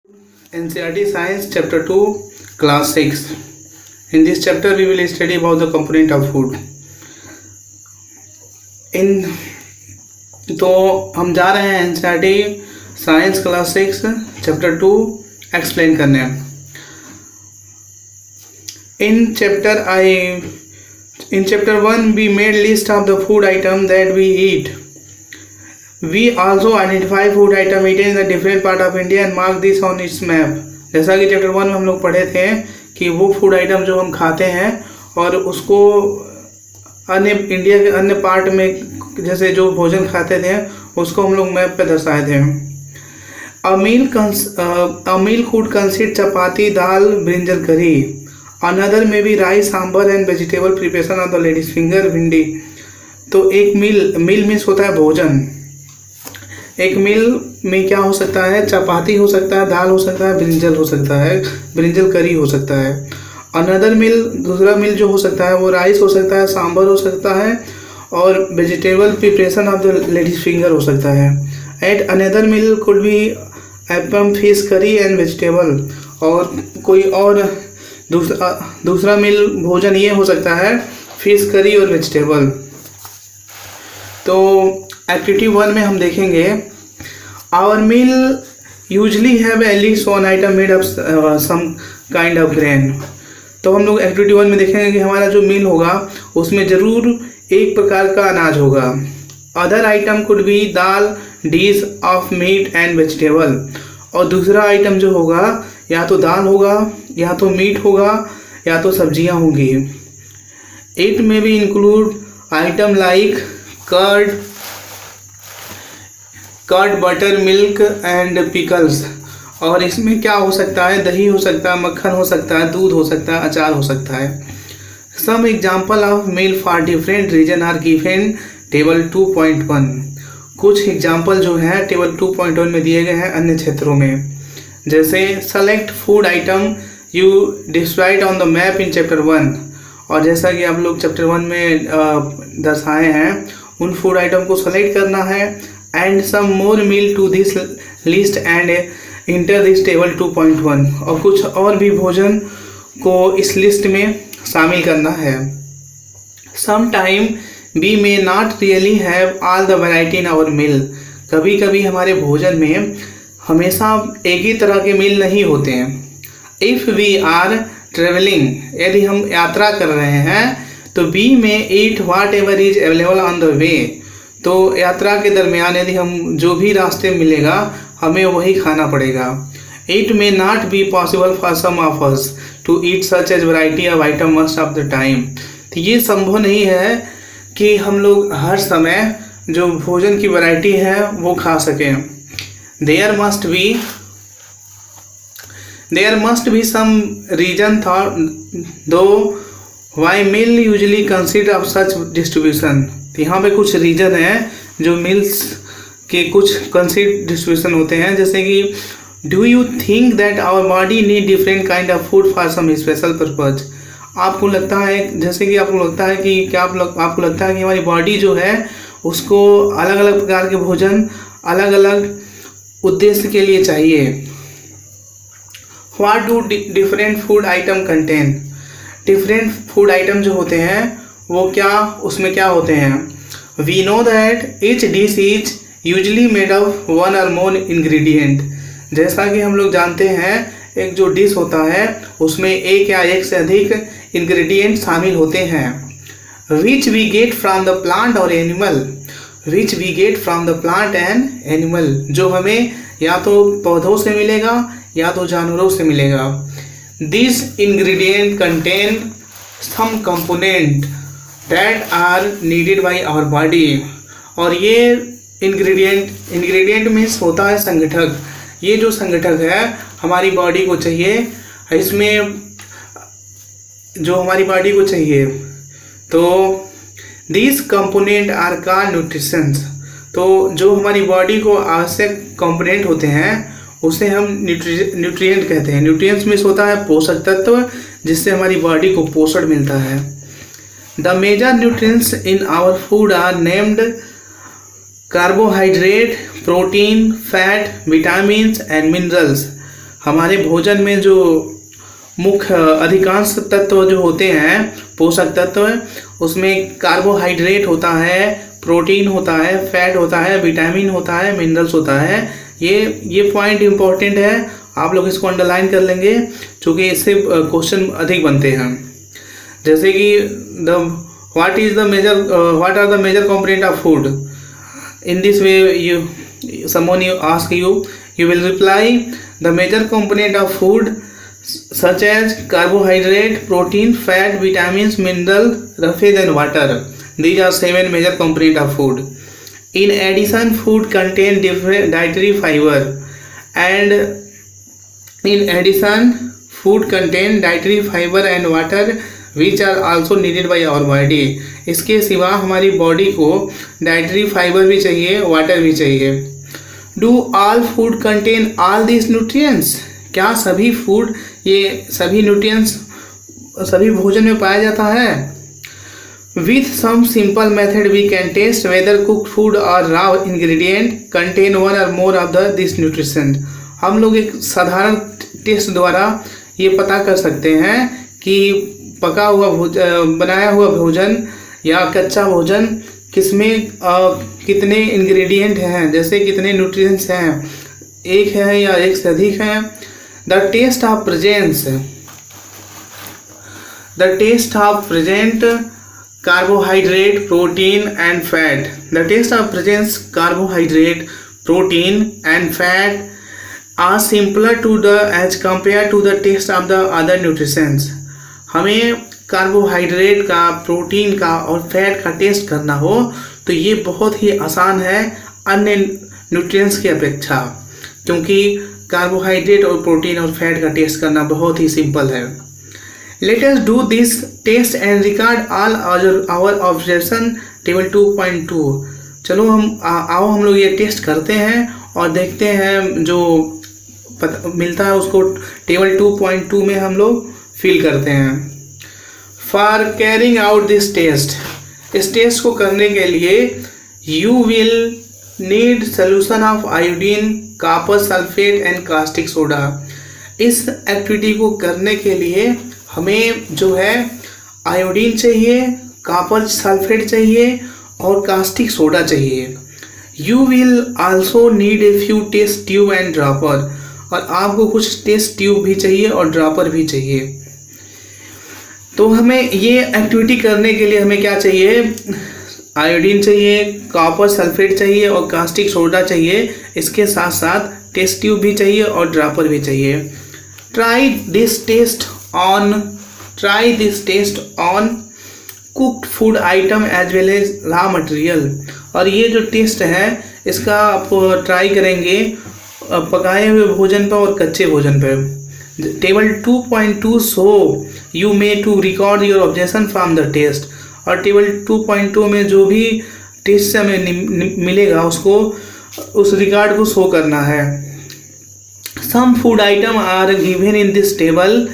NCERT Science Chapter 2 Class 6. In this chapter we will study about the component of food. तो हम जा रहे हैं NCERT science class 6 chapter 2 explain करने. In chapter 1 we made list of the food item that we eat. We also identify food item eaten in the different part of India and mark this on its map. जैसा कि chapter 1 में हम लोग पढ़े थे कि वो food item जो हम खाते हैं और उसको अन्य इंडिया के अन्य पार्ट में जैसे जो भोजन खाते थे उसको हम लोग मैप पे दर्शाए थे. A meal could consist chapati, dal, brinjal करी. Another may be rice, sambar and vegetable preparation of the lady's finger, भिंडी. तो एक मील मीन्स होता है भोजन. एक मील में क्या हो सकता है? चपाती हो सकता है, दाल हो सकता है, ब्रिंजल हो सकता है, ब्रिंजल करी हो सकता है. अनदर मील, दूसरा मील जो हो सकता है वो राइस हो सकता है, सांभर हो सकता है और vegetable preparation of the ladies finger हो सकता है. At another meal could be appam, fish curry and vegetable. और कोई और दूसरा मील भोजन ये हो सकता है फिश करी और वेजिटेबल. तो एक्टिविटी 1 में हम देखेंगे our meal usually have at least one item made of some kind of grain. तो हम लोग एक्टिविटी 1 में देखेंगे कि हमारा जो मील होगा उसमें ज़रूर एक प्रकार का अनाज होगा. Other item could be dal, dish of meat and vegetable. और दूसरा आइटम जो होगा या तो दाल होगा या तो मीट होगा या तो सब्जियां होंगी. It may be include item like curd, butter, milk and pickles. और इसमें क्या हो सकता है? दही हो सकता है, मक्खन हो सकता है, दूध हो सकता है, अचार हो सकता है. Some example of meal for different region are given table 2.1. कुछ एग्जाम्पल जो है टेबल 2.1 में दिए गए हैं अन्य क्षेत्रों में. जैसे select food item you described on the map in chapter 1. और जैसा कि आप लोग चैप्टर 1 में दर्शाए हैं उन फूड आइटम को सेलेक्ट करना है. And some more meal to this list and enter this table 2.1. और कुछ और भी भोजन को इस लिस्ट में शामिल करना है. Some time we may not really have all the variety in our meal. कभी कभी हमारे भोजन में हमेशा एक ही तरह के मील नहीं होते हैं. इफ़ वी आर ट्रेवलिंग, यदि हम यात्रा कर रहे हैं तो we may eat whatever is available on the way. तो यात्रा के दरमियान यदि हम जो भी रास्ते मिलेगा हमें वही खाना पड़ेगा. It may not be possible for some of us to eat such as variety of item must of the time. तो ये संभव नहीं है कि हम लोग हर समय जो भोजन की वैरायटी है वो खा सकें. There must be some reason though why meal usually consist of such distribution. यहाँ पे कुछ रीजन है जो मील्स के कुछ कंसिड डिस्ट्रीब्यूशन होते हैं. जैसे कि do you think that our body need different kind of food for some special purpose. आपको लगता है, जैसे कि आपको लगता है कि क्या आपको लगता है कि हमारी बॉडी जो है उसको अलग अलग प्रकार के भोजन अलग अलग उद्देश्य के लिए चाहिए. What do different food item contain. Different food item जो होते हैं वो उसमें क्या होते हैं? We know that each dish is usually made of one or more ingredient. जैसा कि हम लोग जानते हैं एक जो डिश होता है उसमें एक या एक से अधिक इंग्रेडिएंट शामिल होते हैं. Which we get from the plant और animal. Which we get from the plant and animal. जो हमें या तो पौधों से मिलेगा या तो जानवरों से मिलेगा. This ingredient contain some component that are needed by our body. और ये इंग्रेडिएंट मीन्स होता है संगठक. ये जो संगठक है हमारी बॉडी को चाहिए. इसमें जो हमारी बॉडी को चाहिए तो These component are called nutrients. तो जो हमारी बॉडी को आवश्यक कंपोनेंट होते हैं उसे हम न्यूट्रिएंट कहते हैं. न्यूट्रिएंट्स में होता है पोषक तत्व जिससे हमारी बॉडी को पोषण मिलता है. The major nutrients in our food are named carbohydrate, protein, fat, vitamins and minerals. हमारे भोजन में जो मुख्य अधिकांश तत्व जो होते हैं, पोषक तत्व, उसमें कार्बोहाइड्रेट होता है, प्रोटीन होता है, फैट होता है, विटामिन होता है, मिनरल्स होता है। ये पॉइंट इम्पोर्टेंट है, आप लोग इसको अंडरलाइन कर लेंगे क्योंकि इससे क्वेश्चन अधिक बनते हैं। जैसे कि what are the major component of food. In this way someone ask you will reply the major component of food such as carbohydrate, protein, fat, vitamins, mineral, roughage and water. These are 7 major component of food. In addition, food contain different dietary fiber and water which are also needed by our body. इसके सिवा हमारी body को dietary fibre भी चाहिए, water भी चाहिए। Do all food contain all this nutrients. क्या सभी फूड, ये सभी न्यूट्रिएंट्स सभी भोजन में पाया जाता है। With some simple method we can test whether cook food or raw ingredient contain one or more of this nutrition. हम लोग एक साधारण टेस्ट द्वारा ये पता कर सकते हैं कि पका हुआ बनाया हुआ भोजन या कच्चा भोजन किसमें कितने इंग्रेडिएंट हैं, जैसे कितने न्यूट्रिएंट्स हैं, एक है या एक से अधिक हैं। The test of present carbohydrate, protein and fat. The test of presence carbohydrate, protein and fat are simpler to the as compare to the test of the other nutritions. हमें कार्बोहाइड्रेट का, प्रोटीन का और fat का test करना हो तो ये बहुत ही आसान है अन्य न्यूट्रिएंट्स की अपेक्षा, क्योंकि कार्बोहाइड्रेट और प्रोटीन और फैट का टेस्ट करना बहुत ही सिंपल है। Let us do this test and record all our observation table 2.2। चलो हम लोग ये टेस्ट करते हैं और देखते हैं जो मिलता है उसको टेबल 2.2 में हम लोग फिल करते हैं। For carrying out this test, इस टेस्ट को करने के लिए you will need solution of iodine, copper sulphate and caustic soda. इस एक्टिविटी को करने के लिए हमें जो है आयोडीन चाहिए, कॉपर सल्फेट चाहिए और कास्टिक सोडा चाहिए। You will also need a few test tube and dropper, और आपको कुछ टेस्ट ट्यूब भी चाहिए और ड्रॉपर भी चाहिए। तो हमें ये एक्टिविटी करने के लिए हमें क्या चाहिए, आयोडीन चाहिए, कॉपर सल्फेट चाहिए और कास्टिक सोडा चाहिए। इसके साथ साथ टेस्ट ट्यूब भी चाहिए और ड्रॉपर भी चाहिए। Try this test on cooked food item as well as raw material. और ये जो टेस्ट है इसका आप ट्राई करेंगे पकाए हुए भोजन पर और कच्चे भोजन पर। Table 2.2 show you may to record your objection from the test. और टेबल 2.2 में जो भी टेस्ट से हमें मिलेगा उसको, उस रिकॉर्ड को शो करना है। Some food item are given in this table,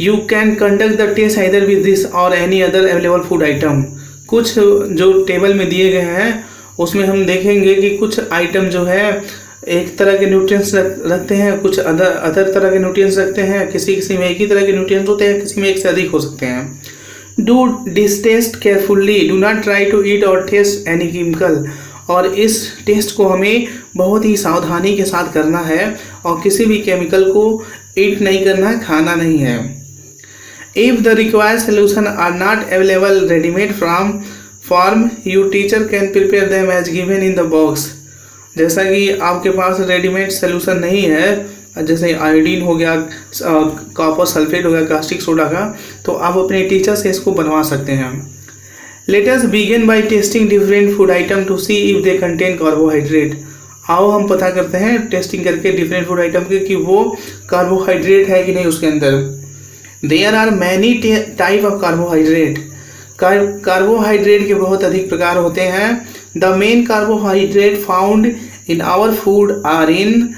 you can conduct the test either with this or any other available food item. कुछ जो टेबल में दिए गए हैं उसमें हम देखेंगे कि कुछ आइटम जो है एक तरह के न्यूट्रिएंट्स रखते हैं, कुछ अदर तरह के न्यूट्रिएंट्स रखते हैं। किसी में एक ही तरह के न्यूट्रिएंट्स होते हैं, किसी में एक से अधिक हो सकते हैं। Do this test carefully, do not try to eat or test any chemical. और इस टेस्ट को हमें बहुत ही सावधानी के साथ करना है और किसी भी केमिकल को ईट नहीं करना है, खाना नहीं है। If the required solution are not available readymade from form, you teacher can prepare them as given in the box. जैसा कि आपके पास रेडीमेड सोल्यूशन नहीं है, जैसे आयोडीन हो गया, कॉपर सल्फेट हो गया, कास्टिक सोडा का, तो आप अपने टीचर से इसको बनवा सकते हैं। Let us begin by testing different food item to see if they contain carbohydrate. आओ हम पता करते हैं टेस्टिंग करके डिफरेंट फूड आइटम के कि वो कार्बोहाइड्रेट है कि नहीं उसके अंदर। There are many type of carbohydrate. Carbohydrate के बहुत अधिक प्रकार होते हैं। The main carbohydrate found in our food are in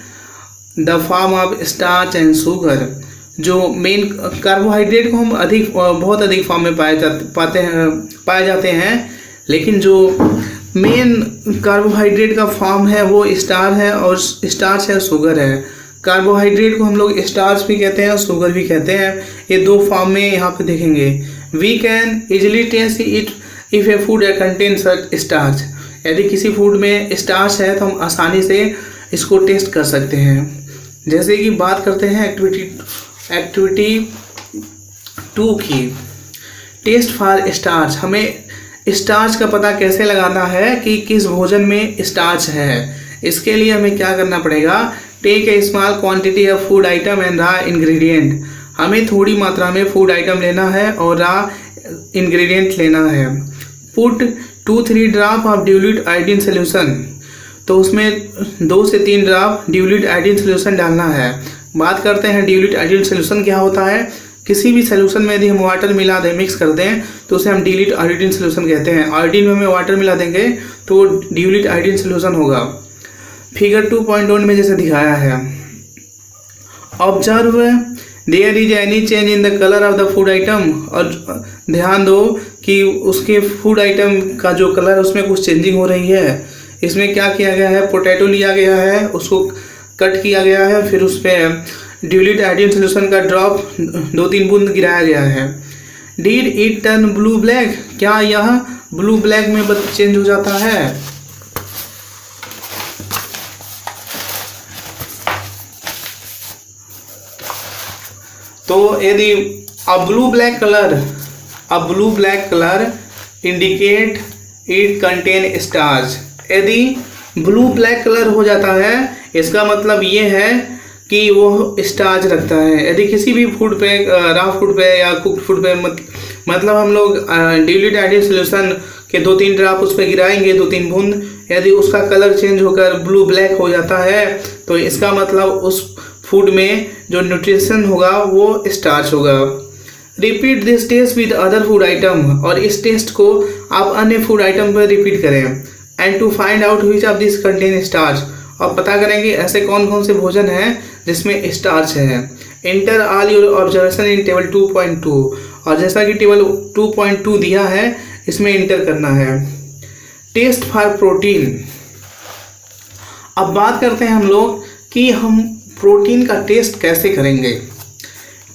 the form of starch and sugar. जो मेन कार्बोहाइड्रेट को हम बहुत अधिक फॉर्म में पाए जाते हैं, लेकिन जो मेन कार्बोहाइड्रेट का फॉर्म है वो स्टार्च है और शुगर है। कार्बोहाइड्रेट को हम लोग स्टार्च भी कहते हैं और शुगर भी कहते हैं। ये दो फॉर्म में यहाँ पे देखेंगे। We can easily test it if a food contains starch. यदि किसी फूड में स्टार्च है तो हम आसानी से इसको टेस्ट कर सकते हैं। जैसे कि बात करते हैं एक्टिविटी 2 की, टेस्ट फॉर स्टार्च। हमें स्टार्च का पता कैसे लगाना है कि किस भोजन में स्टार्च है। इसके लिए हमें क्या करना पड़ेगा, take a small quantity of food item and raw ingredient. हमें थोड़ी मात्रा में फूड आइटम लेना है और रा इंग्रेडिएंट लेना है। Put 2-3 drop of dilute iodine solution, तो उसमें 2 से 3 ड्रॉप डिल्यूट आयोडीन सोल्यूशन डालना है। बात करते हैं डिल्यूट आयोडीन सोल्यूशन क्या होता है। किसी भी सोल्यूशन में यदि हम वाटर मिला दें, मिक्स कर दें, तो उसे हम डिल्यूट आयोडीन सोल्यूशन कहते हैं। आयोडीन में हमें वाटर मिला देंगे तो डिल्यूट आयोडीन सोल्यूशन होगा। फिगर 2.1 में जैसे दिखाया है, observe there is any change in the colour of the food item. और ध्यान दो कि उसके फूड आइटम का जो कलर है उसमें कुछ चेंजिंग हो रही है। इसमें क्या किया गया है, पोटैटो लिया गया है, उसको कट किया गया है, फिर उस पर डिल्यूट आयोडीन सोल्यूशन का ड्रॉप 2-3 बूंद गिराया गया है। Did it turn blue black, क्या यह ब्लू ब्लैक में चेंज हो जाता है। तो यदि a blue black colour indicate it contain starch. यदि ब्लू ब्लैक कलर हो जाता है इसका मतलब ये है कि वो स्टार्च रखता है। यदि किसी भी फूड पे, रॉ फूड पे या कुक फूड पे मतलब हम लोग डिल्यूट आयोडीन सोल्यूशन के 2-3 ड्रॉप उस पर गिराएंगे, 2-3 बूंद, यदि उसका कलर चेंज होकर ब्लू ब्लैक हो जाता है तो इसका मतलब उस फूड में जो न्यूट्रिशन होगा वो स्टार्च होगा। Repeat this test with other food item, और इस टेस्ट को आप अन्य फूड आइटम पर रिपीट करें। And to find out which of this contain starch, और पता करें कि ऐसे कौन कौन से भोजन हैं जिसमें स्टार्च है। Inter all your observation in table 2.2, और जैसा कि टेबल 2.2 दिया है इसमें इंटर करना है। Test for protein. अब बात करते हैं हम लोग कि हम प्रोटीन का टेस्ट कैसे करेंगे।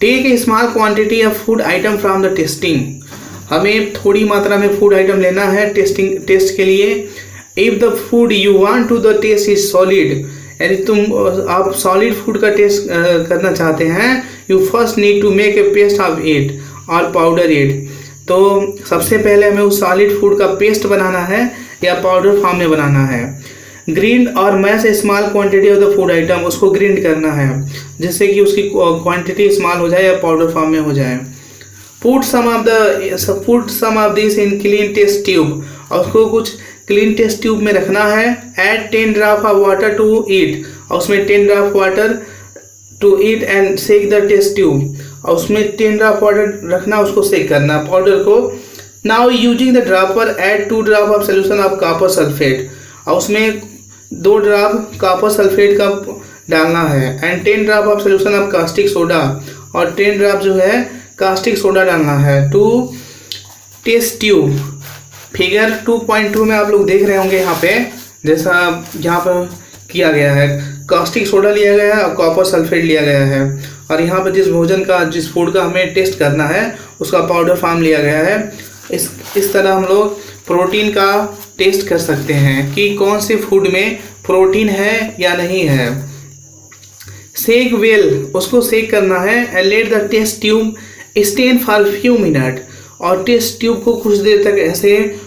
Take a small quantity of food item from the testing. हमें थोड़ी मात्रा में फूड आइटम लेना है टेस्ट के लिए। If the food you want to the test is solid, यदि आप सॉलिड फूड का टेस्ट करना चाहते हैं, you first need to make a paste of it or powder it. तो सबसे पहले हमें उस सॉलिड फूड का पेस्ट बनाना है या पाउडर फॉर्म में बनाना है। Grind or mash small quantity of the food item, उसको ग्रीन करना है जिससे कि उसकी क्वांटिटी स्मॉल हो जाए या पाउडर फॉर्म में हो जाए। Put some of this in clean test tube, और उसको कुछ क्लीन टेस्ट ट्यूब में रखना है। Add 10 drop of water to it, और उसमें 10 drop water to it and shake the test tube, और उसमें 10 ड्रॉप वाटर रखना, उसको सेक करना पाउडर को। Now using the dropper add 2 drop of solution of copper sulphate, और उसमें 2 ड्रॉप कॉपर सल्फेट का डालना है। And 10 drop of solution of caustic soda, और 10 ड्रॉप जो है कास्टिक सोडा डालना है टू टेस्ट ट्यूब। फिगर 2.2 में आप लोग देख रहे होंगे यहाँ पे, जैसा यहाँ पर किया गया है, कास्टिक सोडा लिया गया है और कॉपर सल्फेट लिया गया है, और यहाँ पर जिस फूड का हमें टेस्ट करना है उसका पाउडर फॉर्म लिया गया है। इस तरह हम लोग प्रोटीन का टेस्ट कर सकते हैं कि कौन से फूड में प्रोटीन है या नहीं है। सेक वेल, उसको सेक करना है। And let the test tube stand for few minute, और टेस्ट ट्यूब को कुछ देर तक ऐसे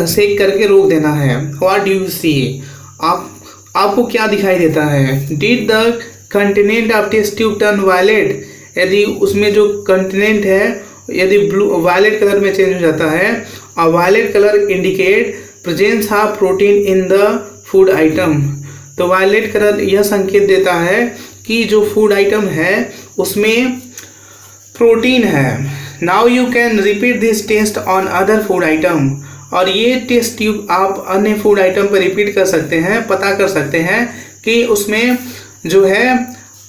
सेक करके रोक देना है। व्हाट डू यू सी, आपको क्या दिखाई देता है। Did the content of test tube turn violet, यदि उसमें जो कंटेनेंट है यदि ब्लू वायलेट कलर में चेंज हो जाता है, और violet colour indicate presence of protein in the food item, तो वायलेट कलर यह संकेत देता है कि जो फूड आइटम है उसमें प्रोटीन है। Now you can repeat this test on other food item, और ये टेस्ट ट्यूब आप अन्य फूड आइटम पर रिपीट कर सकते हैं, पता कर सकते हैं कि उसमें जो है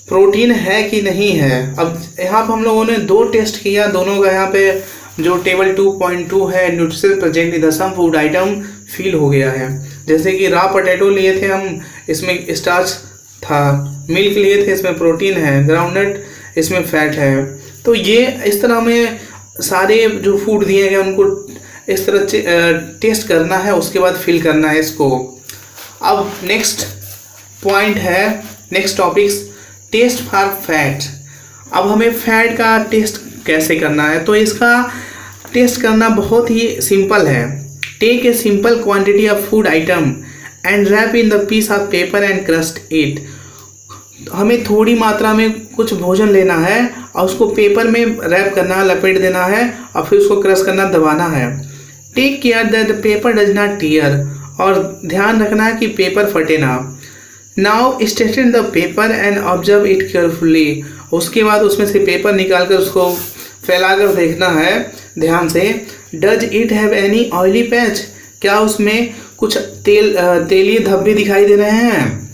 प्रोटीन है कि नहीं है। अब यहाँ पर हम लोगों ने 2 टेस्ट किया, दोनों का यहाँ पे जो टेबल 2.2 है nutrition present in the some food item fill हो गया है। जैसे कि रॉ पोटैटो लिए थे हम, इसमें स्टार्च था, मिल्क लिए थे इसमें प्रोटीन है, ग्राउंडनट इसमें फैट है। तो ये इस तरह हमें सारे जो फूड दिए गए उनको इस तरह टेस्ट करना है, उसके बाद फिल करना है इसको। अब नेक्स्ट पॉइंट है, next topics, test for fat. अब हमें फैट का टेस्ट कैसे करना है, तो इसका टेस्ट करना बहुत ही सिंपल है। Take a simple quantity of food item and wrap in the piece of paper and crush it. हमें थोड़ी मात्रा में कुछ भोजन लेना है और उसको पेपर में रैप करना है, लपेट देना है और फिर उसको क्रश करना, दबाना है। Take care that the paper does not tear, और ध्यान रखना है कि पेपर फटे ना। Now straighten the paper and observe it carefully. उसके बाद उसमें से पेपर निकाल कर उसको फैलाकर देखना है ध्यान से। Does it have any oily patch, क्या उसमें कुछ तेलीय धब्बे दिखाई दे रहे हैं।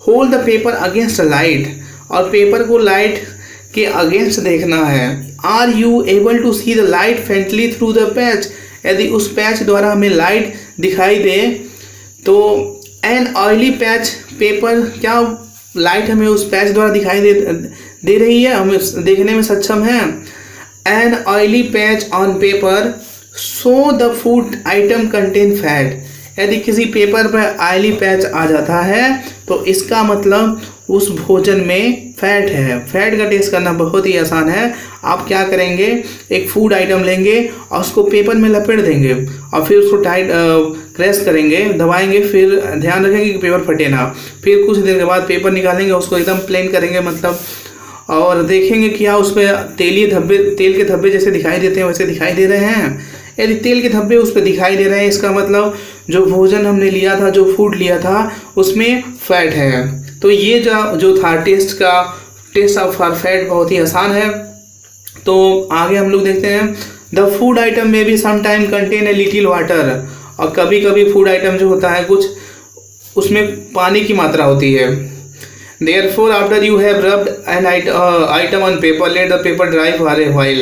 Hold the paper against light, और पेपर को लाइट के अगेंस्ट देखना है। Are you able to see the light faintly through the patch, यदि उस पैच द्वारा हमें लाइट दिखाई दे तो एन ऑयली पैच पेपर, क्या लाइट हमें उस पैच द्वारा दिखाई दे रही है, हम देखने में सक्षम हैं। An oily patch on paper so the food item contain fat, यदि किसी पेपर पर ऑयली पैच आ जाता है तो इसका मतलब उस भोजन में फैट है। फैट का टेस्ट करना बहुत ही आसान है। आप क्या करेंगे, एक फूड आइटम लेंगे और उसको पेपर में लपेट देंगे और फिर उसको टाइट क्रैश करेंगे, दबाएंगे, फिर ध्यान रखेंगे कि पेपर फटे ना। फिर कुछ देर के बाद पेपर निकालेंगे, उसको एकदम प्लेन करेंगे मतलब, और देखेंगे क्या उसमें तेलीय धब्बे, तेल के धब्बे जैसे दिखाई देते हैं वैसे दिखाई दे रहे हैं। यदि तेल के धब्बे उस पर दिखाई दे रहे हैं, इसका मतलब जो भोजन हमने लिया था, जो फूड लिया था, उसमें फैट है। तो ये जो था टेस्ट ऑफ फॉर फैट बहुत ही आसान है। तो आगे हम लोग देखते हैं, द फूड आइटम में भी sometime contain a little water, और कभी कभी फूड आइटम जो होता है कुछ उसमें पानी की मात्रा होती है। Therefore, after you have rubbed an item on paper, let the paper dry for a while.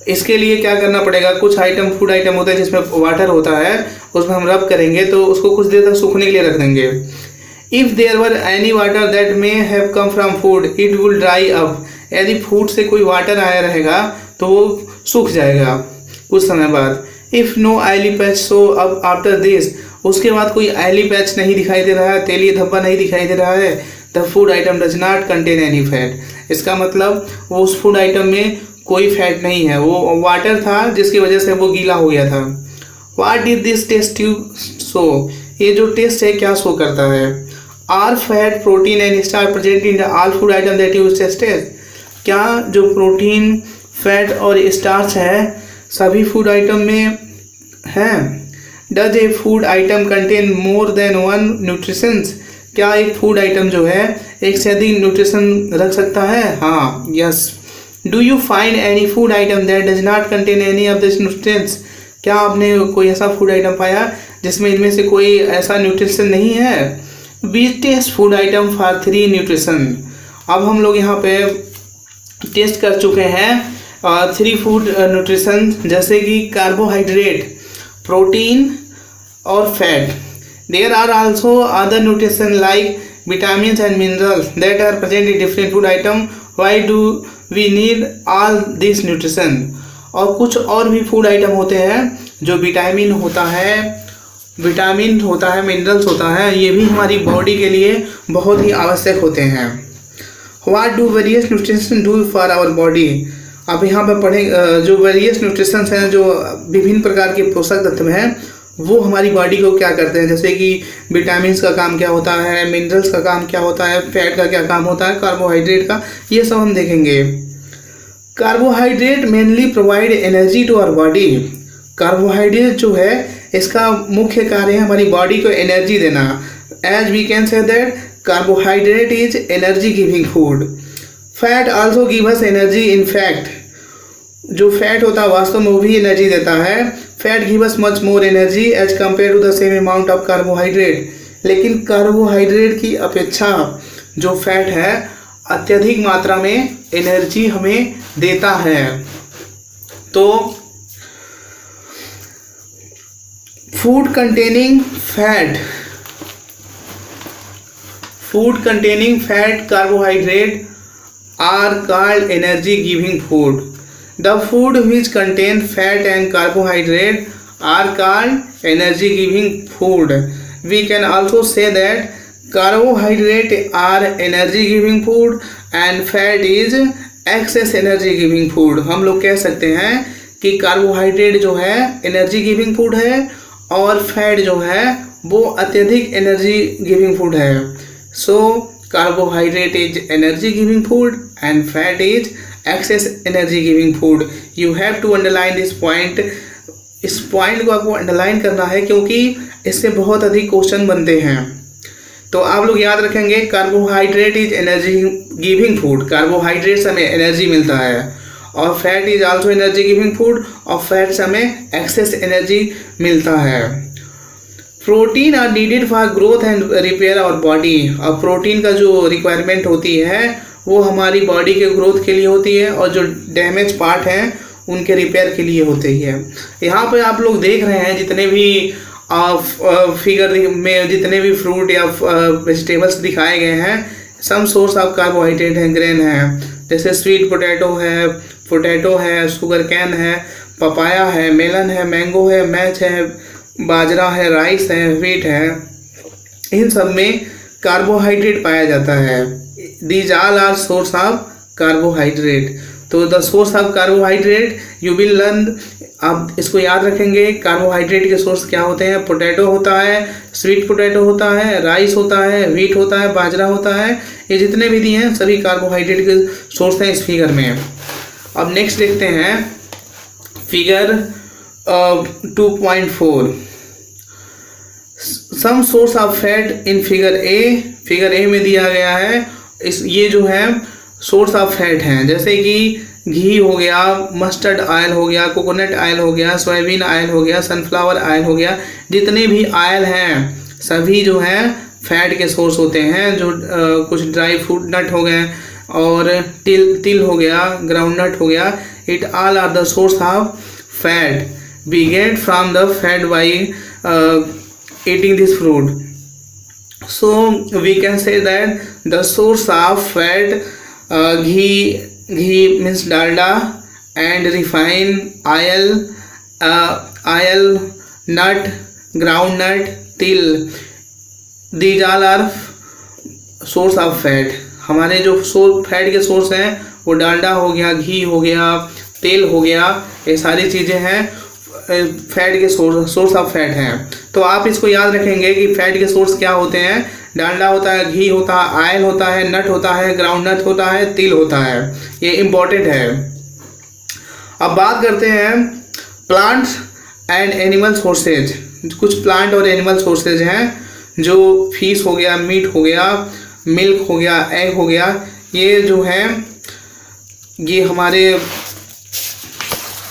इसके लिए क्या करना पड़ेगा, कुछ आइटम फूड आइटम होता है जिसमें वाटर होता है, उसमें हम रब करेंगे तो उसको कुछ देर तक सूखने के लिए रख देंगे। If there were any water that may have come from food it will dry up, यदि फूड से कोई वाटर आया रहेगा तो वो सूख जाएगा कुछ समय बाद। इफ़ नो ऑयली पैच सो अब आफ्टर दिस, उसके बाद कोई ऑयली पैच नहीं दिखाई दे रहा है, तेलीय धब्बा नहीं दिखाई दे रहा है, the food item does not contain any fat, इसका मतलब वो उस फूड आइटम में कोई फैट नहीं है, वो वाटर था जिसकी वजह से वो गीला हो गया था। What did this test you show, ये जो टेस्ट है क्या शो करता है। Are fat protein and starch present in all food item that you tested, क्या जो प्रोटीन फैट और स्टार्च है सभी फूड आइटम में है। Does a food item contain more than one nutritions, क्या एक फूड आइटम जो है एक से अधिक न्यूट्रिशन रख सकता है। हाँ, yes. Do you find any food item that does not contain any of this nutrients, क्या आपने कोई ऐसा फूड आइटम पाया जिसमें इनमें से कोई ऐसा न्यूट्रिशन नहीं है। We test food item for 3 nutrition, अब हम लोग यहाँ पे टेस्ट कर चुके हैं 3 फूड न्यूट्रिशन, जैसे कि कार्बोहाइड्रेट, प्रोटीन और fat. There are also other nutrition like vitamins and minerals that are present in different food item. Why do we need all this nutrition? और कुछ और भी फूड आइटम होते हैं जो विटामिन होता है, मिनरल्स होता है, ये भी हमारी बॉडी के लिए बहुत ही आवश्यक होते हैं। What do various nutrition do for our body? अब यहाँ पर पढ़ें जो वेरियस न्यूट्रिशन हैं, जो विभिन्न प्रकार के पोषक तत्व हैं, वो हमारी बॉडी को क्या करते हैं, जैसे कि विटामिन्स का काम क्या होता है, मिनरल्स का काम क्या होता है, फैट का क्या काम होता है, कार्बोहाइड्रेट का, ये सब हम देखेंगे। Carbohydrate mainly provide energy to our body, carbohydrate जो है इसका मुख्य कार्य है हमारी बॉडी को एनर्जी देना। As we can say that carbohydrate is energy giving food. Fat also give us energy, in fact जो फैट होता है वास्तव में वो भी एनर्जी देता है। Fat give us much more energy as compare to the same amount of carbohydrate, लेकिन कार्बोहाइड्रेट की अपेक्षा जो फैट है अत्यधिक मात्रा में एनर्जी हमें देता है। तो food containing food containing fat, carbohydrate are called energy giving food. The food which contain fat and carbohydrate are called energy giving food. We can also say that carbohydrate are energy giving food and fat is excess energy giving food. हम लोग कह सकते हैं कि carbohydrate जो है energy giving food है और फैट जो है वो अत्यधिक एनर्जी गिविंग फूड है. So carbohydrate is energy giving food and fat is excess energy giving food. You have to underline this point. इस पॉइंट को आपको अंडरलाइन करना है क्योंकि इससे बहुत अधिक क्वेश्चन बनते हैं. तो आप लोग याद रखेंगे carbohydrate is energy giving food. Carbohydrate से हमें एनर्जी मिलता है और fat is also energy giving food और फैट से हमें एक्सेस एनर्जी मिलता है. Protein are needed for growth and repair our body. और प्रोटीन का जो रिक्वायरमेंट होती है वो हमारी बॉडी के ग्रोथ के लिए होती है और जो डैमेज पार्ट हैं उनके रिपेयर के लिए होती है. यहाँ पे आप लोग देख रहे हैं जितने भी फिगर में जितने भी फ्रूट या वेजिटेबल्स दिखाए गए हैं सम सोर्स ऑफ कार्बोहाइड्रेट हैं, ग्रेन है. जैसे स्वीट पोटैटो है, शुगर कैन है, पपाया है, मेलन है, मैंगो है, मैच है, बाजरा है, राइस है, व्हीट है. इन सब में कार्बोहाइड्रेट पाया जाता है. These all are source of carbohydrate. तो the source of carbohydrate you will learn. आप इसको याद रखेंगे कार्बोहाइड्रेट के सोर्स क्या होते हैं. पोटैटो होता है, स्वीट पोटैटो होता है, राइस होता है, व्हीट होता है, बाजरा होता है. ये जितने भी दिए हैं सभी कार्बोहाइड्रेट के सोर्स हैं इस फिगर में. अब नेक्स्ट देखते हैं figure 2.4. Some source of fat in figure A. Figure A में दिया गया है ये जो है सोर्स ऑफ फैट हैं. जैसे कि घी हो गया, मस्टर्ड ऑयल हो गया, कोकोनट ऑयल हो गया, सोयाबीन ऑयल हो गया, सनफ्लावर ऑयल हो गया. जितने भी ऑयल हैं सभी जो हैं फैट के सोर्स होते हैं. जो कुछ ड्राई फ्रूट नट हो गए और तिल हो गया, ग्राउंड नट हो गया. It all are the source of fat. We get from the fat by eating this fruit. So we can say that the source of fat ghee means Dalda and refined oil, nut, groundnut, तिल. These all are source of fat. हमारे जो fat के source हैं वो डालडा हो गया, घी हो गया, तेल हो गया. ये सारी चीज़ें हैं फैट के सोर्स ऑफ फैट हैं. तो आप इसको याद रखेंगे कि फैट के सोर्स क्या होते हैं. डालडा होता है, घी होता है, ऑयल होता है, नट होता है, ग्राउंड नट होता है, तिल होता है. ये इम्पोर्टेंट है. अब बात करते हैं प्लांट्स एंड एनिमल सोर्सेज. कुछ प्लांट और एनिमल सोर्सेज हैं जो फिश हो गया, मीट हो गया, मिल्क हो गया, एग हो गया. ये जो हैं ये हमारे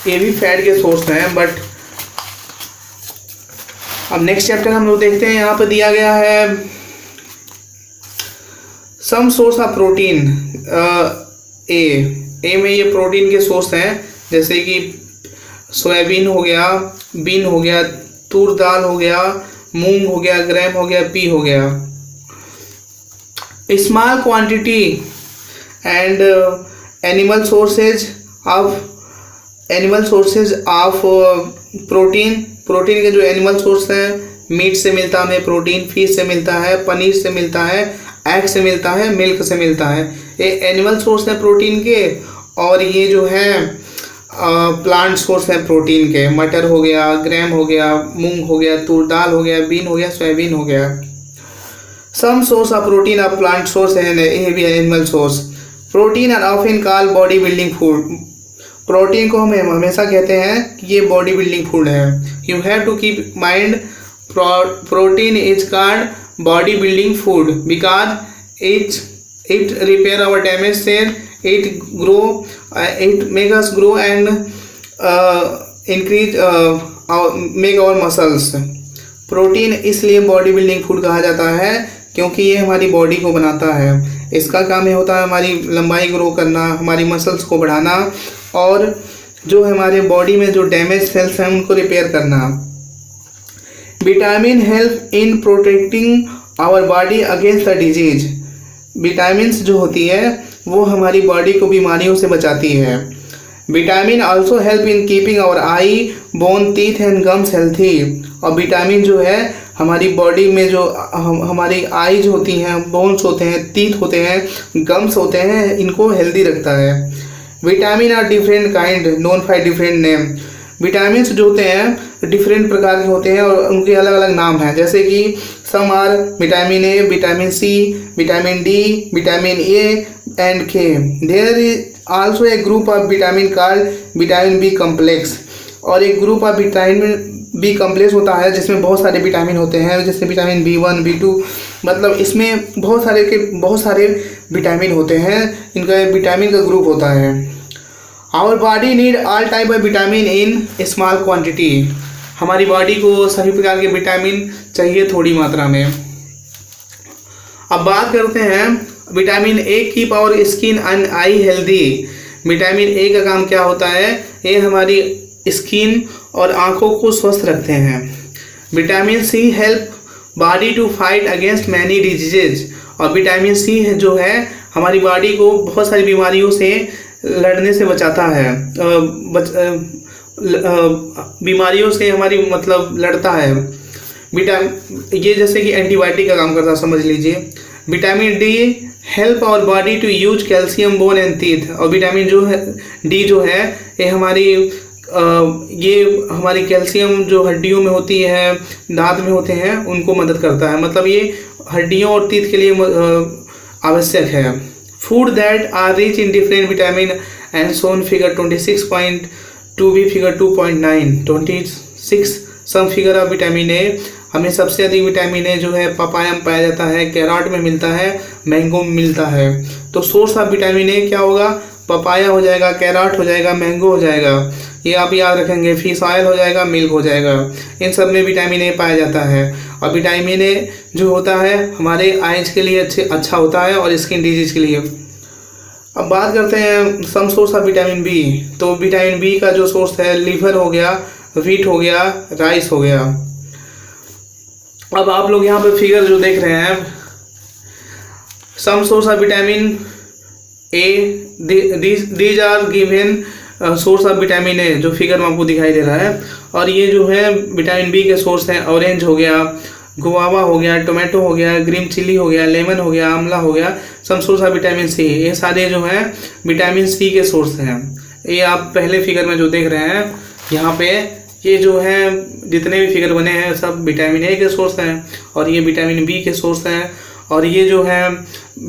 ये भी फैट के सोर्स हैं. बट अब नेक्स्ट चैप्टर हम लोग देखते हैं. यहाँ पर दिया गया है सम सोर्स ऑफ प्रोटीन. ए में ये प्रोटीन के सोर्स हैं. जैसे कि सोयाबीन हो गया, बीन हो गया, तूर दाल हो गया, मूंग हो गया, ग्राम हो गया, पी हो गया. Small quantity and animal sources of protein. Protein के जो एनिमल सोर्स हैं मीट से मिलता है हमें प्रोटीन, फिश से मिलता है, पनीर से मिलता है, एग से मिलता है, मिल्क से मिलता है. ये एनिमल सोर्स है प्रोटीन के. और ये जो है प्लांट सोर्स है प्रोटीन के. मटर हो गया, ग्राम हो गया, मूंग हो गया, तूर दाल हो गया, बीन हो गया, सोयाबीन हो गया. Some source of protein of plant source है, ये भी animal source. Protein are often called body building food. प्रोटीन को हम हमेशा कहते हैं कि ये बॉडी बिल्डिंग फूड है. You have to keep mind protein is called body building food because it repair our damaged cell, it make us grow and increase make our muscles. Protein इसलिए बॉडी बिल्डिंग फूड कहा जाता है क्योंकि ये हमारी body को बनाता है. इसका काम ये होता है हमारी लंबाई ग्रो करना, हमारी मसल्स को बढ़ाना और जो हमारे बॉडी में जो डैमेज सेल्स हैं उनको रिपेयर करना. Vitamin help in protecting our body against the disease. Vitamins जो होती है वो हमारी बॉडी को बीमारियों से बचाती है। Vitamin also help in keeping our eye, bone, teeth and gums healthy. और विटामिन जो है हमारी बॉडी में जो हमारी आईज होती हैं, बोन्स होते हैं, टीथ होते हैं, गम्स होते हैं, इनको हेल्दी रखता है। Vitamin are different kind known by different name. Vitamins जो होते हैं डिफरेंट प्रकार के होते हैं और उनके अलग अलग नाम हैं, जैसे कि some are vitamin A, vitamin C, vitamin D, vitamin A and K. There is also a group of vitamin called vitamin B complex. और एक group of vitamin B complex होता है जिसमें बहुत सारे विटामिन होते हैं, जैसे विटामिन B1, B2, मतलब इसमें बहुत सारे विटामिन होते हैं, इनका विटामिन का ग्रुप होता है। Our body need all type of vitamin in small quantity. हमारी बॉडी को सभी प्रकार के विटामिन चाहिए थोड़ी मात्रा में। अब बात करते हैं vitamin A keep our skin and eye healthy. Vitamin A का काम क्या होता है? ये हमारी स्किन और आंखों को स्वस्थ रखते हैं। Vitamin C help body to fight against many diseases. और विटामिन सी जो है हमारी बॉडी को बहुत सारी बीमारियों से लड़ने से बचाता है, बीमारियों से हमारी मतलब लड़ता है। ये जैसे कि एंटीबायोटिक का काम करता है, समझ लीजिए। Vitamin D help our body to use calcium bone and teeth. और विटामिन जो है डी जो है ये हमारी कैल्शियम जो हड्डियों में होती है, दांत में होते हैं, उनको मदद करता है। मतलब ये हड्डियों और टीथ के लिए आवश्यक है। Food that are rich in different vitamin and shown figure 26.2 भी figure 2.9 26 some figure of vitamin A. हमें सबसे अधिक विटामिन ए जो है पपाया में पाया जाता है, कैरट में मिलता है, मैंगो में मिलता है। तो सोर्स ऑफ विटामिन ए क्या होगा? पपाया हो जाएगा, कैरट हो जाएगा, मैंगो हो जाएगा, ये आप याद रखेंगे। फिश ऑयल हो जाएगा, मिल्क हो जाएगा, इन सब में विटामिन ए पाया जाता है। और विटामिन ए जो होता है हमारे आइज के लिए अच्छा होता है और स्किन डिजीज के लिए। अब बात करते हैं some source of vitamin B. तो विटामिन बी का जो सोर्स है लीवर हो गया, व्हीट हो गया, राइस हो गया। अब आप लोग यहाँ पे फिगर जो देख रहे हैं, some source of vitamin A, these are given source of vitamin A, जो फिगर में आपको दिखाई दे रहा है। और ये जो है विटामिन बी के सोर्स हैं, ऑरेंज हो गया, गुआवा हो गया, टोमेटो हो गया, ग्रीन चिली हो गया, लेमन हो गया, आंवला हो गया। Some source of vitamin C, ये सारे जो हैं विटामिन सी के सोर्स हैं। ये आप पहले फिगर में जो देख रहे हैं यहाँ पे, ये जो है जितने भी फिगर बने हैं सब विटामिन ए के सोर्स हैं, और ये विटामिन बी के सोर्स हैं, और ये जो है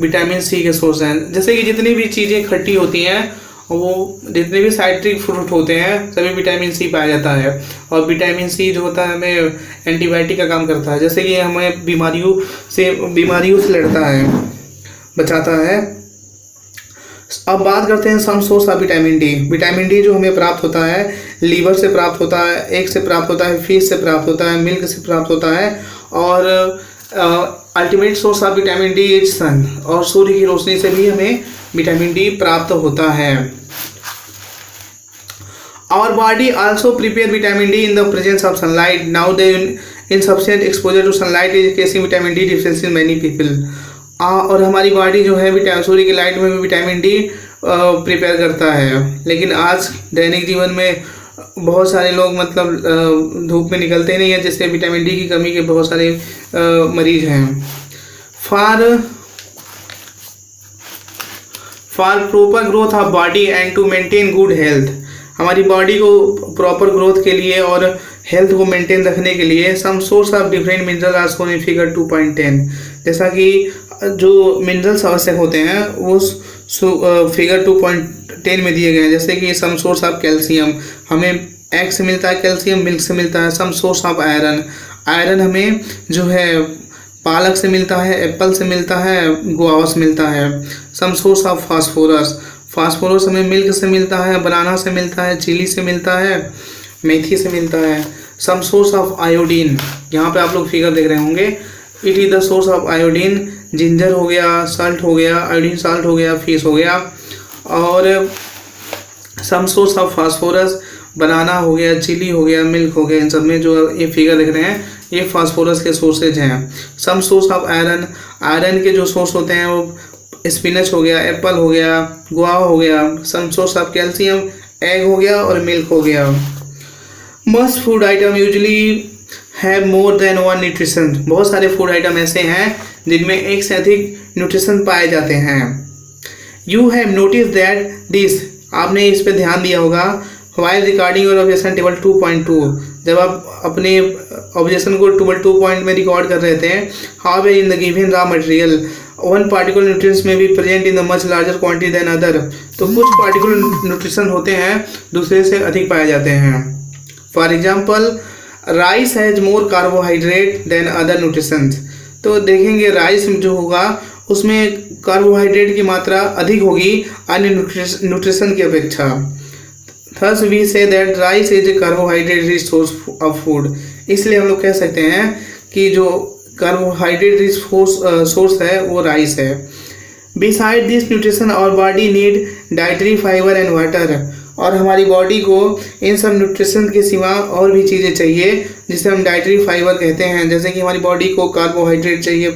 विटामिन सी के सोर्स हैं। जैसे कि जितनी भी चीज़ें खट्टी होती हैं, वो जितने भी साइट्रिक फ्रूट होते हैं सभी विटामिन सी पाया जाता है। और विटामिन सी जो होता है हमें एंटीबायोटिक का काम करता है, जैसे कि हमें बीमारियों से लड़ता है, बचाता है। अब बात करते हैं some source of vitamin D. Vitamin D जो हमें प्राप्त होता है लीवर से प्राप्त होता है, एग से प्राप्त होता है, फिश से प्राप्त होता है, मिल्क से प्राप्त होता है। और ultimate source of vitamin D is sun. और सूर्य की रोशनी से भी हमें विटामिन डी प्राप्त होता है। Our body also prepare vitamin D in the presence of sunlight. Now the insufficient exposure to sunlight is causing vitamin D deficiency in many people. और हमारी बॉडी जो है सूर्य की लाइट में भी विटामिन डी प्रिपेयर करता है, लेकिन आज दैनिक जीवन में बहुत सारे लोग मतलब धूप में निकलते नहीं हैं, जिससे विटामिन डी की कमी के बहुत सारे मरीज हैं। For proper growth of body and to maintain good health. हमारी बॉडी को प्रॉपर ग्रोथ के लिए और हेल्थ को मेंटेन रखने के लिए some source of different mineral are shown in figure 2.10। जैसा कि जो मिनरल्स आवश्यक होते हैं वो फिगर 2.10 में दिए गए हैं। जैसे कि सम सोर्स ऑफ कैल्शियम, हमें एग से मिलता है कैल्शियम, मिल्क से मिलता है। Some source of iron, iron हमें जो है पालक से मिलता है, एप्पल से मिलता है, गुआवा से मिलता है। Some source of phosphorus, phosphorus हमें मिल्क से मिलता है, बनाना से मिलता है, चिली से मिलता है, मेथी से मिलता है। सम सोर्स ऑफ आयोडीन, यहाँ पे आप लोग फिगर देख रहे होंगे, it is the source of iodine. Ginger हो गया, साल्ट हो गया, आयोडीन साल्ट हो गया, फिश हो गया। और सम सोर्स ऑफ फास्फोरस, बनाना हो गया, चिली हो गया, मिल्क हो गया। इन सब में जो ये फिगर देख रहे हैं ये फास्फोरस के सोर्सेज हैं। Some source of iron, iron के जो सोर्स होते हैं वो स्पिनच हो गया, एप्पल हो गया, गुआवा हो गया। Some source of calcium, egg हो गया और मिल्क हो गया। Must food item usually have more than one nutrition. बहुत सारे फूड आइटम ऐसे हैं जिनमें एक से अधिक न्यूट्रिशन पाए जाते हैं। You have notice that this, आपने इस पे ध्यान दिया होगा, while recording your objection table 2.2, जब आप अपने ऑब्जेक्शन को टेबल 2 पॉइंट में रिकॉर्ड कर रहे थे, how in the given raw material one particular nutrients may be present in the much larger quantity than other. तो कुछ पार्टिकुलर न्यूट्रिशन होते हैं दूसरे से अधिक पाए जाते हैं। For example rice has more carbohydrate than other nutritions. तो देखेंगे राइस जो होगा उसमें कार्बोहाइड्रेट की मात्रा अधिक होगी अन्य न्यूट्रिशन की अपेक्षा। Thus we say that rice is a carbohydrate rich source of food. इसलिए हम लोग कह सकते हैं कि जो कार्बोहाइड्रेट रिच सोर्स है वो राइस है। Beside this nutrition our body need dietary fibre and water. और हमारी बॉडी को इन सब न्यूट्रिशन के सिवा और भी चीज़ें चाहिए जिसे हम डाइटरी फाइबर कहते हैं। जैसे कि हमारी बॉडी को कार्बोहाइड्रेट चाहिए,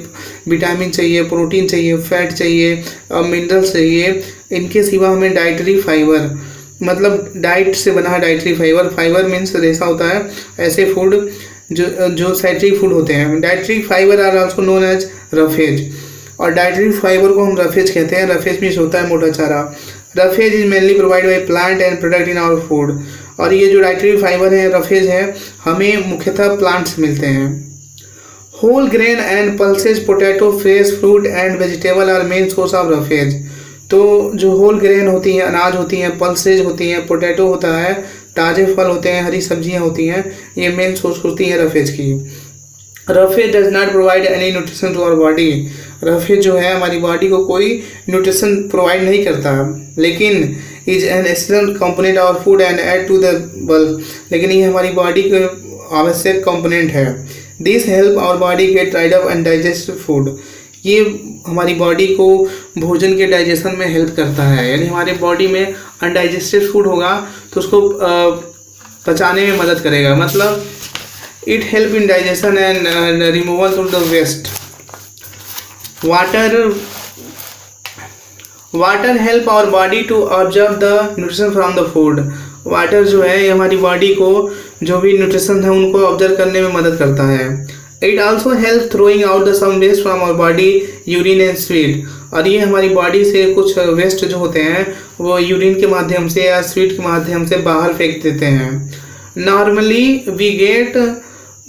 विटामिन चाहिए, प्रोटीन चाहिए, फैट चाहिए और मिनरल्स चाहिए। इनके सिवा हमें डाइटरी फाइबर, मतलब डाइट से बना है डाइटरी फाइबर। फाइबर मीन्स ऐसा होता है ऐसे फूड जो साइट्रिक फूड होते हैं। Dietary fibre are also known as roughage. और डाइटरी फाइबर को हम रफेज कहते हैं। रफेज मीन्स होता है मोटा चारा। Roughage is mainly provide by plant and product in our food. और ये जो डाइटरी फाइबर है, रफेज है, हमें मुख्यतः प्लांट से मिलते हैं। Whole grain and pulses, potato, fresh fruit and vegetable are main source of roughage. तो जो होल ग्रेन होती हैं, अनाज होती हैं, पल्सेज होती हैं, पोटैटो होता है, ताज़े फल होते हैं, हरी सब्जियां होती हैं, ये मेन सोर्स होती है रफेज की। Roughage does not provide any nutrition to our body. Roughage जो है हमारी बॉडी को कोई न्यूट्रिशन प्रोवाइड नहीं करता, लेकिन is an essential component of food and add to the bulk. लेकिन ये हमारी बॉडी के आवश्यक कंपोनेंट है। This help our body get ride up and digest food. ये हमारी बॉडी को भोजन के डाइजेशन में हेल्प करता है। यानी हमारे बॉडी में अनडाइजेस्टेड फूड होगा तो उसको पचाने में मदद करेगा। मतलब it help in digestion and removal of the waste. Water help our body to observe the nutrition from the food. Water जो है ये हमारी बॉडी को जो भी न्यूट्रिशन है उनको ऑब्जर्व करने में मदद करता है। It also help throwing out the some waste from our body, urine and sweet. और ये हमारी बॉडी से कुछ वेस्ट जो होते हैं वो यूरिन के माध्यम से या स्वीट के माध्यम से बाहर फेंक देते हैं। Normally we get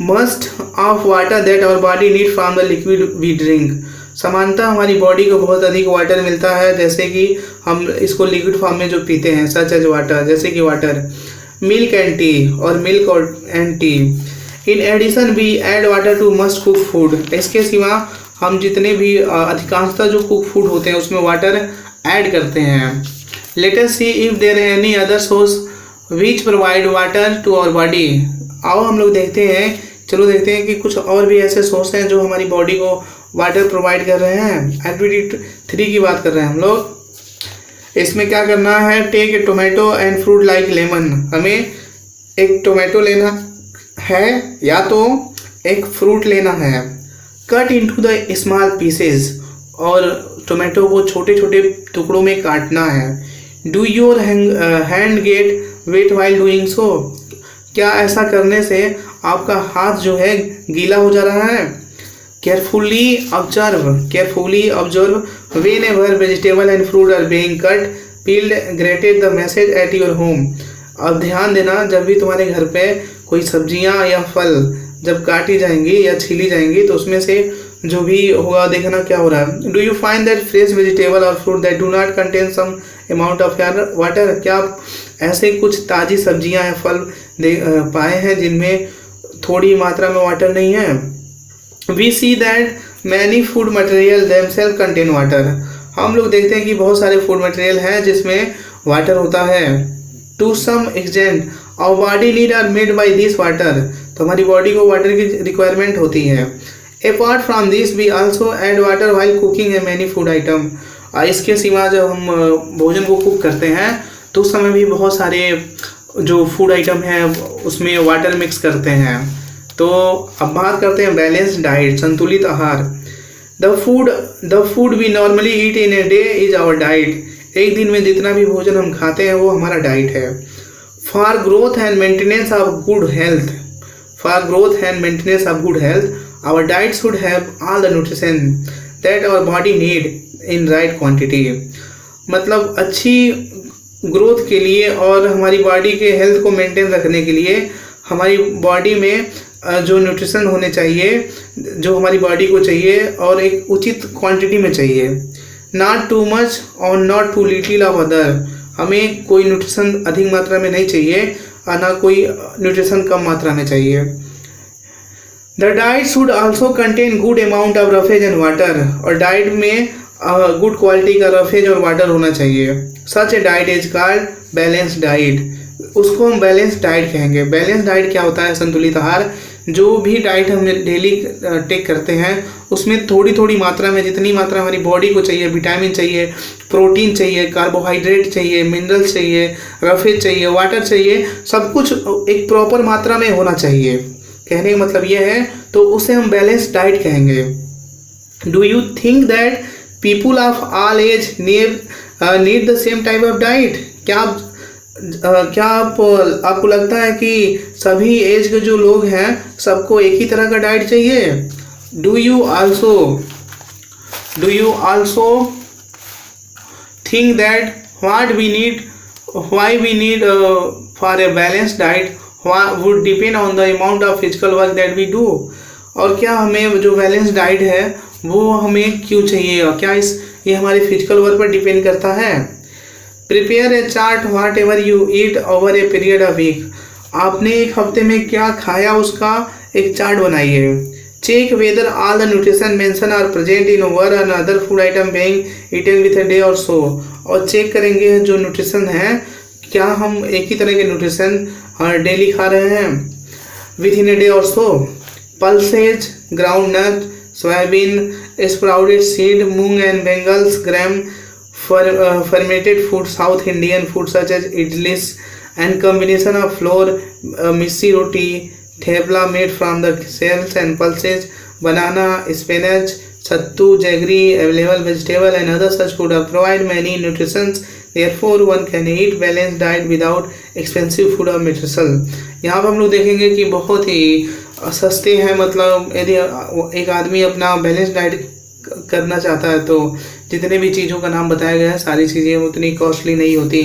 must of water that our body need from the liquid we drink. सामान्यतः हमारी बॉडी को बहुत अधिक वाटर मिलता है, जैसे कि हम इसको लिक्विड फॉर्म में जो पीते हैं, सच एज वाटर, जैसे कि वाटर, मिल्क एंड टी और मिल्क और and tea. In addition we add water to must cook food. इसके सिवा हम जितने भी अधिकांशतः जो कुक फूड होते हैं उसमें वाटर ऐड करते हैं। Let us see if there any other source which provide water to our body. आओ हम लोग देखते हैं, चलो देखते हैं कि कुछ और भी ऐसे सोर्स हैं जो हमारी बॉडी को वाटर प्रोवाइड कर रहे हैं। एक्टिविटी 3 की बात कर रहे हैं हम लोग। इसमें क्या करना है, take a tomato and fruit like lemon. हमें एक टोमेटो लेना है या तो एक फ्रूट लेना है। Cut into the small pieces, और टोमेटो को छोटे छोटे टुकड़ों में काटना है। Do your hand get wet while doing so. क्या ऐसा करने से आपका हाथ जो है गीला हो जा रहा है। Carefully observe whenever vegetable and fruit are being cut, peeled, grated the message at your home. अब ध्यान देना, जब भी तुम्हारे घर पे कोई सब्जियां या फल जब काटी जाएंगी या छीली जाएंगी तो उसमें से जो भी होगा देखना क्या हो रहा है। Do you find that fresh vegetable और fruit that do not contain some amount of water. क्या आप ऐसे कुछ ताज़ी सब्जियां या फल पाए हैं जिनमें थोड़ी मात्रा में वाटर नहीं है। We see that many food material themselves contain water. हम लोग देखते हैं कि बहुत सारे फूड मटेरियल हैं जिसमें वाटर होता है। To some extent our body need are made by this water. तो हमारी बॉडी को वाटर की रिक्वायरमेंट होती है। Apart from this we also add water while cooking a many food item. इसके सिवा जब हम भोजन को कुक करते हैं तो उस समय भी बहुत सारे जो फूड आइटम हैं उसमें वाटर मिक्स करते हैं। तो अब बात करते हैं बैलेंस डाइट, संतुलित आहार। The food we normally eat in a day is our diet. एक दिन में जितना भी भोजन हम खाते हैं वो हमारा डाइट है। For growth and maintenance of good health, our diet should have all the nutrition that our body need in right quantity. मतलब अच्छी ग्रोथ के लिए और हमारी बॉडी के हेल्थ को मेंटेन रखने के लिए हमारी बॉडी में जो न्यूट्रिशन होने चाहिए, जो हमारी बॉडी को चाहिए और एक उचित क्वांटिटी में चाहिए। नॉट टू मच और not too little of other. हमें कोई न्यूट्रिशन अधिक मात्रा में नहीं चाहिए और ना कोई न्यूट्रिशन कम मात्रा में चाहिए। The diet should also contain good amount of roughage and water. और डाइट में गुड क्वालिटी का रफेज और वाटर होना चाहिए। Such a diet is called balance diet. उसको हम बैलेंस डाइट कहेंगे। बैलेंस डाइट क्या होता है? संतुलित आहार। जो भी डाइट हम डेली टेक करते हैं उसमें थोड़ी थोड़ी मात्रा में, जितनी मात्रा हमारी बॉडी को चाहिए, विटामिन चाहिए, प्रोटीन चाहिए, कार्बोहाइड्रेट चाहिए, मिनरल्स चाहिए, रफेज चाहिए, वाटर चाहिए, सब कुछ एक प्रॉपर मात्रा में होना चाहिए। कहने का मतलब ये है, तो उसे हम बैलेंस डाइट कहेंगे। Do you think that people of all age need the same type of diet? क्या आपको लगता है कि सभी एज के जो लोग हैं सबको एक ही तरह का डाइट चाहिए? Do you also think that why we need for a balanced diet would depend on the amount of physical work that we do? और क्या हमें जो बैलेंस डाइट है वो हमें क्यों चाहिए, और क्या ये हमारे फिजिकल वर्क पर डिपेंड करता है? Prepare a chart whatever you eat over a period of week. आपने एक हफ्ते में क्या खाया उसका एक चार्ट बनाइए। Check whether all the nutrition mention are present in one and other food item being eaten with a day or so. और चेक करेंगे जो न्यूट्रिशन है, क्या हम एक ही तरह के न्यूट्रिशन डेली खा रहे हैं with in a day or so. Pulses, groundnut, soybean, sprouted seed, moong and Bengals, gram, fermented food, South Indian food such as idlis and combination of flour, missi roti, thepla made from the cells and pulses, banana, spinach, sattu, jaggery, available vegetable and other such food provide many nutritions. Therefore one can eat balanced diet without expensive food or material. यहाँ पर हम लोग देखेंगे कि बहुत ही सस्ते हैं। मतलब यदि एक आदमी अपना बैलेंस डाइट करना चाहता है तो जितने भी चीज़ों का नाम बताया गया है सारी चीज़ें उतनी कॉस्टली नहीं होती।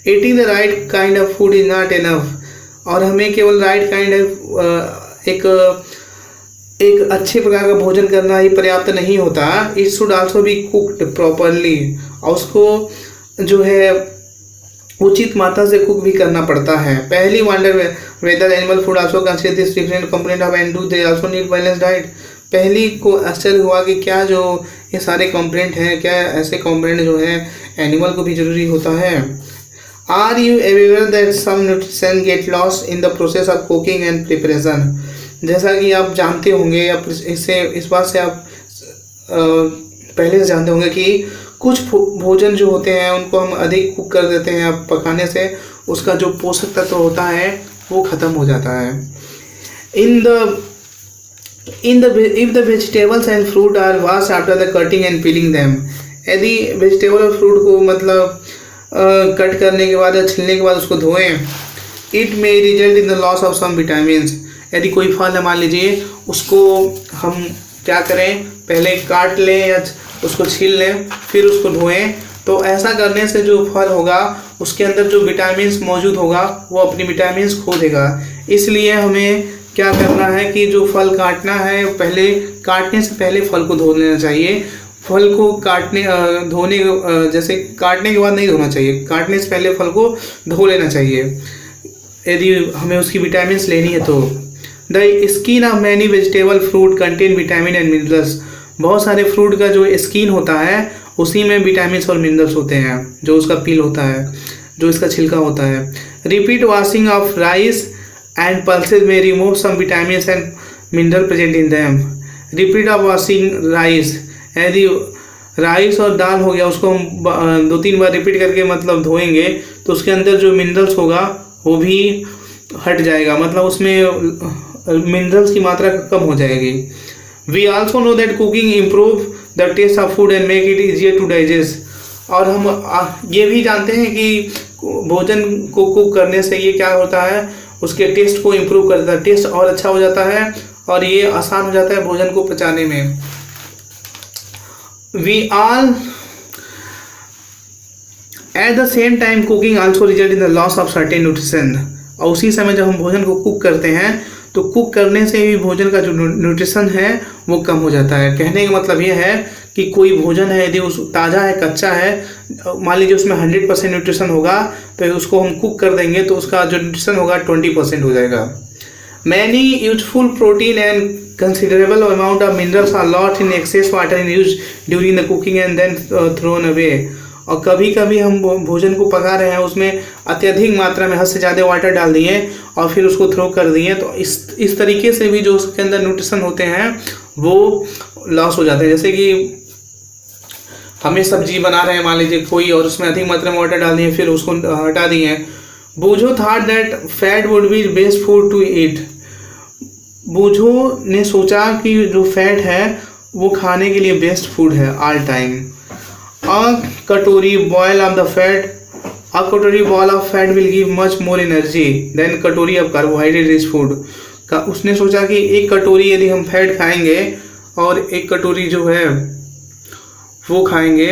Eating the right kind of food is not enough. और हमें केवल राइट काइंड ऑफ एक अच्छे प्रकार का भोजन करना ही पर्याप्त नहीं होता। It should also be cooked properly. और उसको जो है उचित मात्रा से कुक भी करना पड़ता है। पहली wonder whether animal food also consider this different component of and do they also need balance diet. पहली को आश्चर्य हुआ कि क्या जो ये सारे कंपोनेंट हैं, क्या ऐसे कंपोनेंट जो हैं एनिमल को भी जरूरी होता है। Are you aware that some nutrition get lost in the process of cooking and preparation. जैसा कि आप जानते होंगे या इस बात से आप पहले से जानते होंगे कि कुछ भोजन जो होते हैं उनको हम अधिक कुक कर देते हैं, पकाने से उसका जो पोषक तत्व होता है वो ख़त्म हो जाता है। If the vegetables and fruit are washed after the cutting and peeling them, यदि वेजिटेबल और फ्रूट को मतलब कट करने के बाद या छिलने के बाद उसको धोएं, it may result in the loss of some vitamins. यदि कोई फल है, मान लीजिए उसको हम क्या करें, पहले काट लें या उसको छील लें फिर उसको धोएं, तो ऐसा करने से जो फल होगा उसके अंदर जो विटामिन्स मौजूद होगा वो अपनी विटामिन्स खो देगा। इसलिए हमें क्या करना है कि जो फल काटना है पहले काटने से पहले फल को धो लेना चाहिए। फल को जैसे काटने के बाद नहीं धोना चाहिए, काटने से पहले फल को धो लेना चाहिए यदि हमें उसकी विटामिन्स लेनी है तो। The skin of many vegetable fruit contain vitamin and minerals. बहुत सारे फ्रूट का जो स्किन होता है उसी में विटामिन्स और मिनरल्स होते हैं, जो उसका पील होता है, जो इसका छिलका होता है। Repeat washing of rice and pulses may remove some vitamins and mineral present in them. Repeat of washing rice, यदि राइस और दाल हो गया उसको हम 2-3 बार रिपीट करके मतलब धोएंगे तो उसके अंदर जो मिनरल्स होगा वो भी हट जाएगा। मतलब उसमें मिनरल्स की मात्रा कम हो जाएगी। We also know that cooking improve the test of food and make it easier to digest. और हम ये भी जानते हैं कि भोजन को कुक करने से ये क्या होता है, उसके टेस्ट को इम्प्रूव करता है, टेस्ट और अच्छा हो जाता है और ये आसान हो जाता है भोजन को पचाने में। We all at the same time cooking also result in the loss of certain nutrition. और उसी समय जब हम भोजन को कुक करते हैं तो कुक करने से भी भोजन का जो न्यूट्रिशन है वो कम हो जाता है। कहने का मतलब ये है कि कोई भोजन है यदि उस ताज़ा है, कच्चा है, मान लीजिए उसमें 100% न्यूट्रिशन होगा, तो उसको हम कुक कर देंगे तो उसका जो न्यूट्रिशन होगा 20% हो जाएगा। Many useful protein and considerable amount of minerals are lost in excess water in use during the cooking and then thrown away. और कभी कभी हम भोजन को पका रहे हैं, उसमें अत्यधिक मात्रा में हद से ज़्यादा वाटर डाल दिए और फिर उसको थ्रो कर दिए, तो इस तरीके से भी जो उसके अंदर न्यूट्रिशन होते हैं वो लॉस हो जाते हैं। जैसे कि हमें सब्जी बना रहे हैं मान लीजिए कोई, और उसमें अधिक मात्रा में वाटर डाल दिए फिर उसको हटा दिए। Boojho thought that fat would be best food to eat. Boojho ने सोचा कि जो फैट है वो खाने के लिए बेस्ट फूड है ऑल टाइम। A कटोरी boil of the fat, a कटोरी boil of fat will give much more energy than कटोरी of carbohydrate rich food। का उसने सोचा कि एक कटोरी यदि हम फैट खाएंगे और एक कटोरी जो है वो खाएंगे